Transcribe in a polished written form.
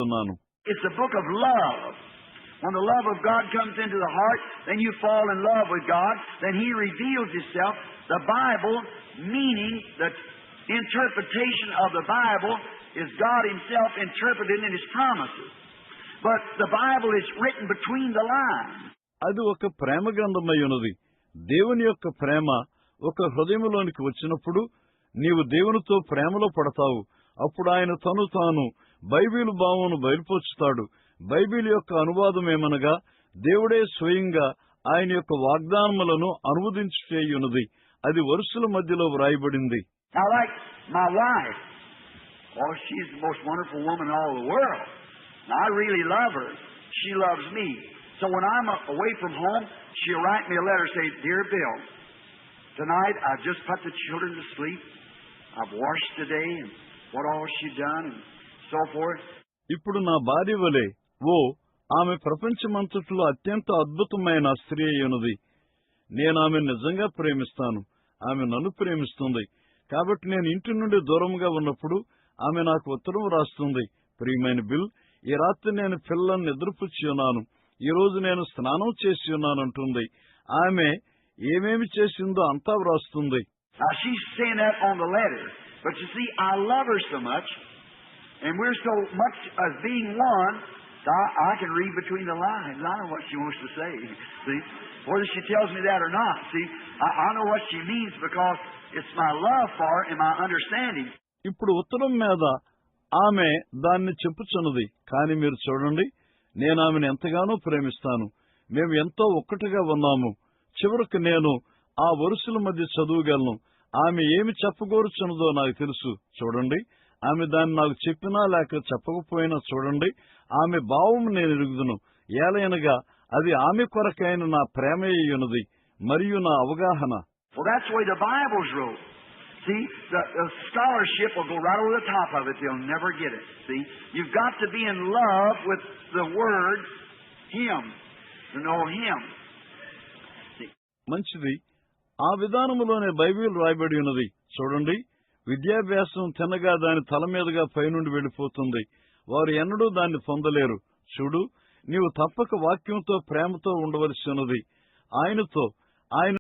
చెబుతున్నాను. It's a book of love. When the love of God comes into the heart, then you fall in love with God, then He reveals Himself. The Bible, meaning the interpretation of the Bible, is God Himself interpreted in His promises. But the Bible is written between the lines. అది ఒక ప్రేమ గ్రంథమై ఉన్నది. దేవుని యొక్క ప్రేమ ఒక హృదయంలోనికి వచ్చినప్పుడు నీవు దేవునితో ప్రేమలో పడతావు. అప్పుడు ఆయన తాను బైబిల్ భావమును బయలుపరుచుతాడు. బైబిల్ యొక్క అనువాదం ఏమనగా దేవుడే స్వయంగా ఆయన యొక్క వాగ్దానములను అనువదించుచేయున్నది. అది వరుసల మధ్యలో వ్రాయబడింది. Now, like my wife, she's the most wonderful woman in all the world. Now, I really love her. She loves me. So when I'm away from home, she'll write me a letter, say, "Dear Bill, tonight I've just put the children to sleep. I've washed today, and what all she's done, and so forth." ఇప్పుడు నా భార్య వలె ఆమె ప్రపంచమంతట్లో అత్యంత అద్భుతమైన స్త్రీ అయ్యున్నది. నేను ఆమెను నిజంగా ప్రేమిస్తాను. ఆమె నన్ను ప్రేమిస్తుంది. కాబట్టి నేను ఇంటి నుండి దూరంగా ఉన్నప్పుడు ఆమె నాకు ఉత్తరం రాస్తుంది. ప్రియమైన బిల్, ఈ రాత్రి నేను పిల్లలను నిద్రపుచ్చి ఉన్నాను. ఈ రోజు నేను స్నానం చేసి ఉన్నానంటుంది. ఆమె ఏమేమి చేసిందో అంతా వ్రాస్తుంది. Now she's saying that on the letter, but you see, I love her so much, and we're so much as being one, so I can read between the lines. I know what she wants to say. See, whether she tells me that or not. See, I know what she means because it's my love for her and my understanding. ఇప్పుడు ఉత్తరం మీద ఆమె దాన్ని చెప్పుచున్నది. కానీ మీరు చూడండి, నేను ఆమెను ఎంతగానో ప్రేమిస్తాను. మేము ఎంతో ఒక్కటిగా ఉన్నాము. చివరికి నేను ఆ వరుసల మధ్య చదువుగలను. ఆమె ఏమి చెప్పగోరుచున్నదో నాకు తెలుసు. చూడండి, ఆమె దాన్ని నాకు చెప్పినా లేక చెప్పకపోయినా చూడండి, ఆమె భావం నేను ఎరుగుదును. ఏలయనగా అది ఆమె కొరకైన నా ప్రేమ అయ్యున్నది మరియు నా అవగాహన. Well, that's the way the Bible's wrote. See, the scholarship will go right over the top of it. They'll never get it. See, you've got to be in love with the Word, Him, to know Him. See. మంచిది. ఆ విధానములోనే Bible రాయబడి ఉన్నది. చూడండి, విద్యాభ్యాసం తినగా దాని తల మీదుగా పైనుండి వెళ్ళిపోతుంది. వారు ఎన్నడూ దాన్ని పొందలేరు. చూడు, నీవు తప్పక వాక్యంతో ప్రేమతో ఉండవలసి ఉన్నది. ఆయనతో ఆయన